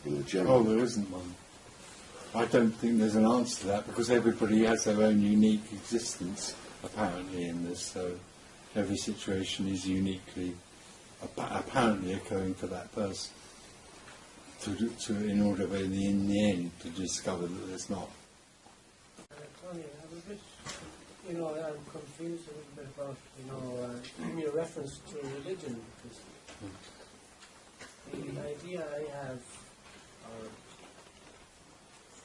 in a general? Oh, there isn't one. I don't think there's an answer to that, because everybody has their own unique existence, apparently, in this. So every situation is uniquely, apparently, occurring for that person. In order, in the end, to discover that there's not. Tony, I'm a bit, I'm confused a little bit about, your reference to religion, because the idea I have,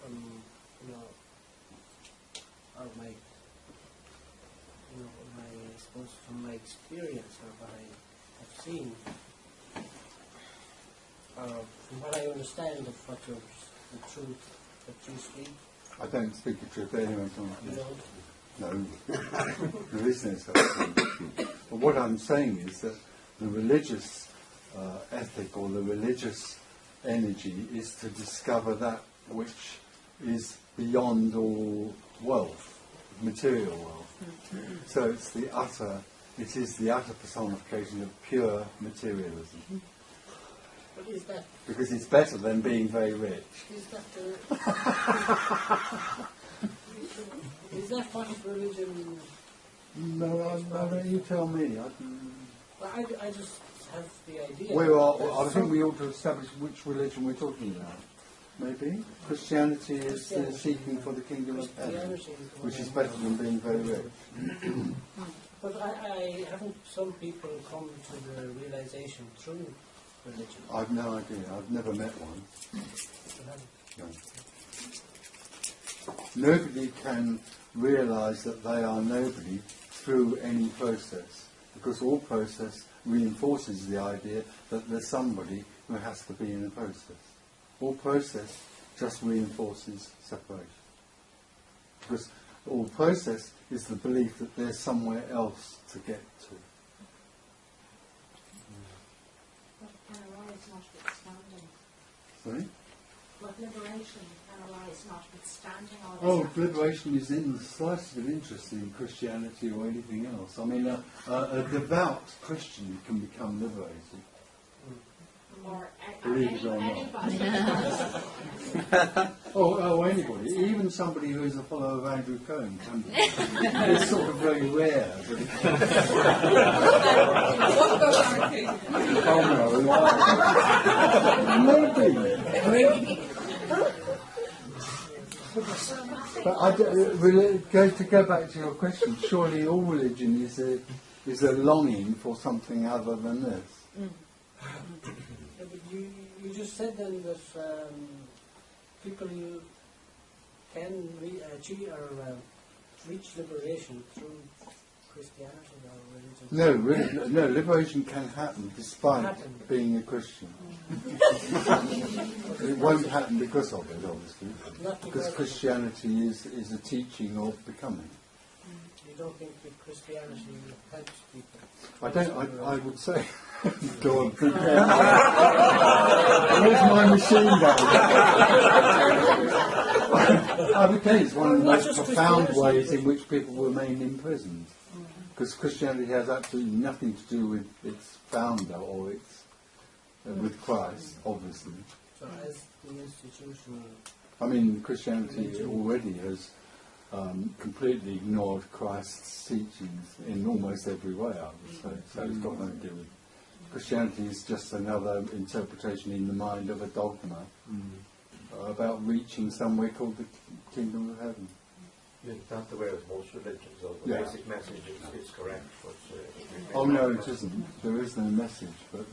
from, out my, I suppose from my experience or what I have seen, from what I understand of what the truth that you speak. I don't speak the truth. Anyone can. No. No, there is no such thing. But what I'm saying is that the religious ethic or the religious energy is to discover that which is beyond all wealth, material wealth. So it is the utter personification of pure materialism. But is that... Because it's better than being very rich. Is that is that what religion... No, you tell me. I just have the idea... I think we ought to establish which religion we're talking about. Maybe? Christianity is the seeking for the kingdom of heaven, which is better than being very rich. But I haven't some people come to the realization through religion? I've no idea. I've never met one. No. Nobody can realise that they are nobody through any process, because all process reinforces the idea that there's somebody who has to be in a process. All process just reinforces separation. Because all process is the belief that there's somewhere else to get to. What can arise notwithstanding? Sorry? What liberation can arise notwithstanding all this? Oh, liberation is in the slightest bit interest in Christianity or anything else. I mean, a devout Christian can become liberated. Or Believe it or not. anybody. Anybody. Even somebody who is a follower of Andrew Cohen can be. It's sort of very rare. But maybe. But to go back to your question, surely all religion is a longing for something other than this. But you just said then that people who can achieve or reach liberation through Christianity or religion. No, liberation can happen despite being a Christian. It won't happen because of it, obviously. Because Christianity is a teaching of becoming. You don't think that Christianity helps people? I would say. Go on, prepare. Where's my machine gun? I would say it's one of the most profound ways in which people remain imprisoned. Because Christianity has absolutely nothing to do with its founder or its with Christ, obviously. So as the institutional... I mean, Christianity already has completely ignored Christ's teachings in almost every way, I would say. So it's got nothing to do with... Christianity is just another interpretation in the mind of a dogma about reaching somewhere called the kingdom of heaven. That's the way with most religions, though. The basic message is correct. But, no, it isn't. There is no message, but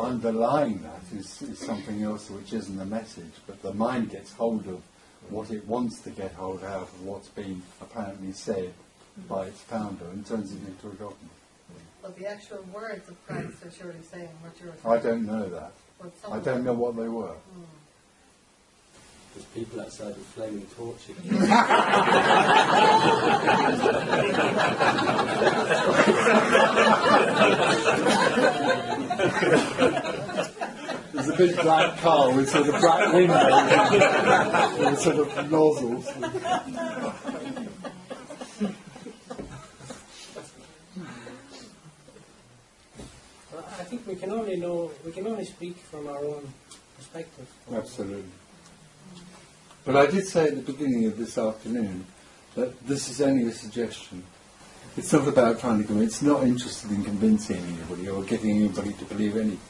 underlying that is something else which isn't a message. But the mind gets hold of what it wants to get hold out of what's been apparently said by its founder and turns it into a dogma. But the actual words of Christ are surely saying what you're saying. I don't know that. I don't know what they were. There's people outside with flaming torches. There's a big black car with sort of black windows and sort of nozzles. I think we can only speak from our own perspective. Absolutely. But I did say at the beginning of this afternoon that this is only a suggestion. It's not about trying to convince. It's not interested in convincing anybody or getting anybody to believe anything.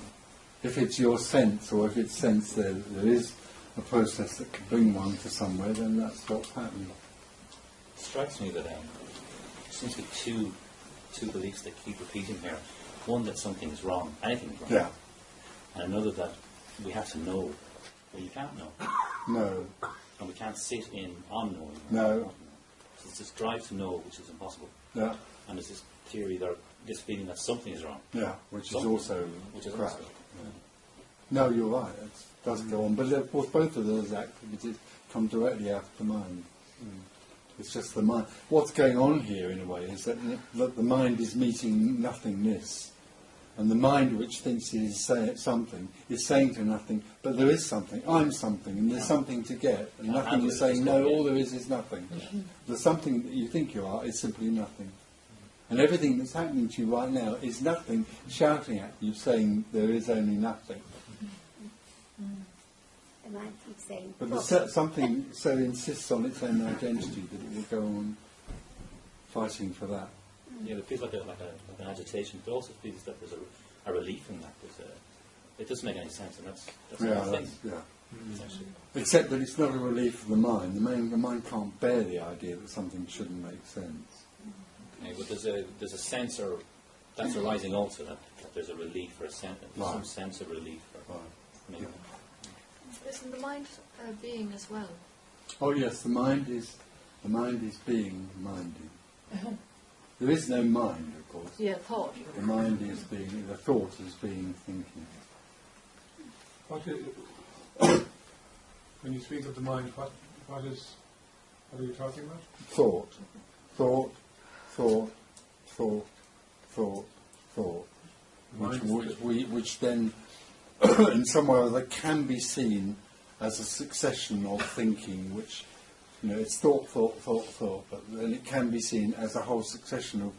If it's your sense, or if it's sense there is a process that can bring one to somewhere, then that's what's happening. It strikes me that there seems to be two beliefs that keep repeating here. One, that something is wrong, anything is wrong. Yeah. And another, that we have to know. Well, you can't know. No. And we can't sit in on knowing. No. So it's this drive to know, which is impossible. Yeah. And there's this theory, this feeling that something is wrong. Yeah. Which Something, is also which is crap. also. No, you're right. It does go on. But of course, both of those activities come directly out of the mind. It's just the mind. What's going on here, in a way, is that the mind is meeting nothingness. And the mind, which thinks it is something, is saying to nothing, but there is something. I'm something, and there's something to get. And nothing is saying, no, all there is nothing. The something that you think you are is simply nothing. And everything that's happening to you right now is nothing shouting at you, saying there is only nothing. The mind keeps saying, But the something so insists on its own identity that it will go on fighting for that. Yeah, it feels like an agitation, but also feels that there's a relief in that. It doesn't make any sense, and that's the thing. Essentially. Except that it's not a relief for the mind. The mind can't bear the idea that something shouldn't make sense. Okay, but there's a sense that's arising also that there's a relief or some sense of relief. Yeah. Isn't the mind being as well? Oh yes, the mind is being minded. There is no mind, of course. Yeah, thought. The mind is being, the thought is being thinking. When you speak of the mind, what are you talking about? Thought. Which then, in some way or other, can be seen as a succession of thinking, which, it's thought, but then it can be seen as a whole succession of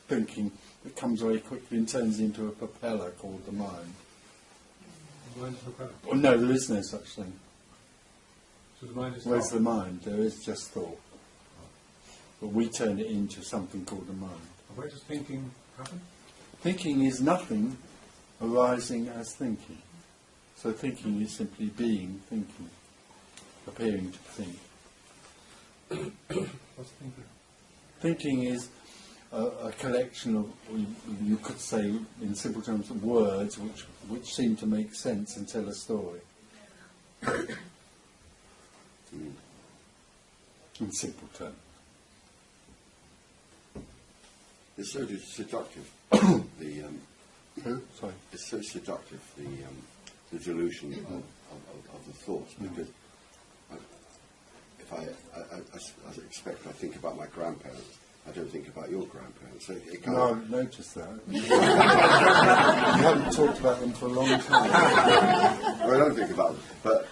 thinking that comes very quickly and turns into a propeller called the mind. The mind is a propeller? Well, no, there is no such thing. So the mind is Where's thought? the mind? There is just thought. But we turn it into something called the mind. And where does thinking happen? Thinking is nothing arising as thinking. So thinking is simply being thinking, appearing to think. What's thinking? Thinking is a collection of, you could say in simple terms, words which seem to make sense and tell a story. In simple terms. It's so seductive. Sorry. It's so seductive, the delusion of the thoughts, because if I expect I think about my grandparents, I don't think about your grandparents. So it kind No, I've noticed that. You haven't talked about them for a long time. well, I don't think about them, but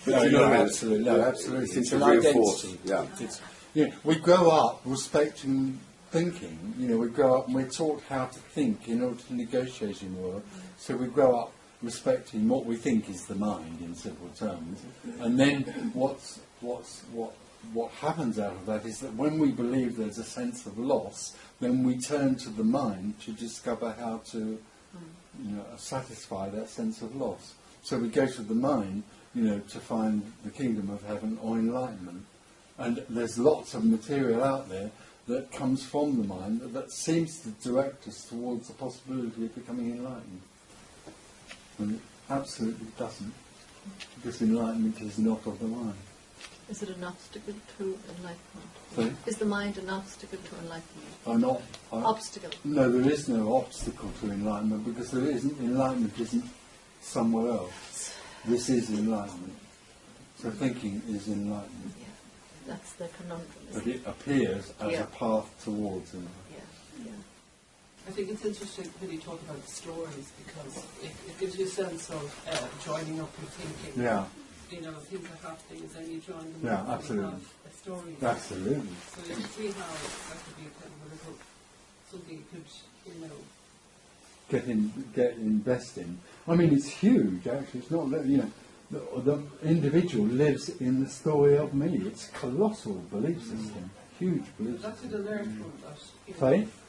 you know, absolutely. It's an a reinforced, identity. We grow up respecting thinking. We grow up and we're taught how to think in order to negotiate in the world. So we grow up respecting what we think is the mind in simple terms. And then what happens out of that is that when we believe there's a sense of loss, then we turn to the mind to discover how to satisfy that sense of loss. So we go to the mind, to find the kingdom of heaven or enlightenment. And there's lots of material out there that comes from the mind that seems to direct us towards the possibility of becoming enlightened. And it absolutely doesn't, because enlightenment is not of the mind. Is it an obstacle to enlightenment? Sorry? Is the mind an obstacle to enlightenment? Obstacle? No, there is no obstacle to enlightenment, because enlightenment isn't somewhere else. This is enlightenment. So thinking is enlightenment. Yeah, that's the conundrum. But it appears as a path towards enlightenment. Yeah. I think it's interesting when you talk about stories, because it gives you a sense of joining up your thinking. Yeah. Things are happening, and then you join them Yeah, up and absolutely. have a story. Absolutely. So you can see how that could be a kind of a little something you could, Get invest in. I mean, it's huge. Actually, it's not. the individual lives in the story of me. It's a colossal belief system, huge belief That's system. it, learn from that. Faith?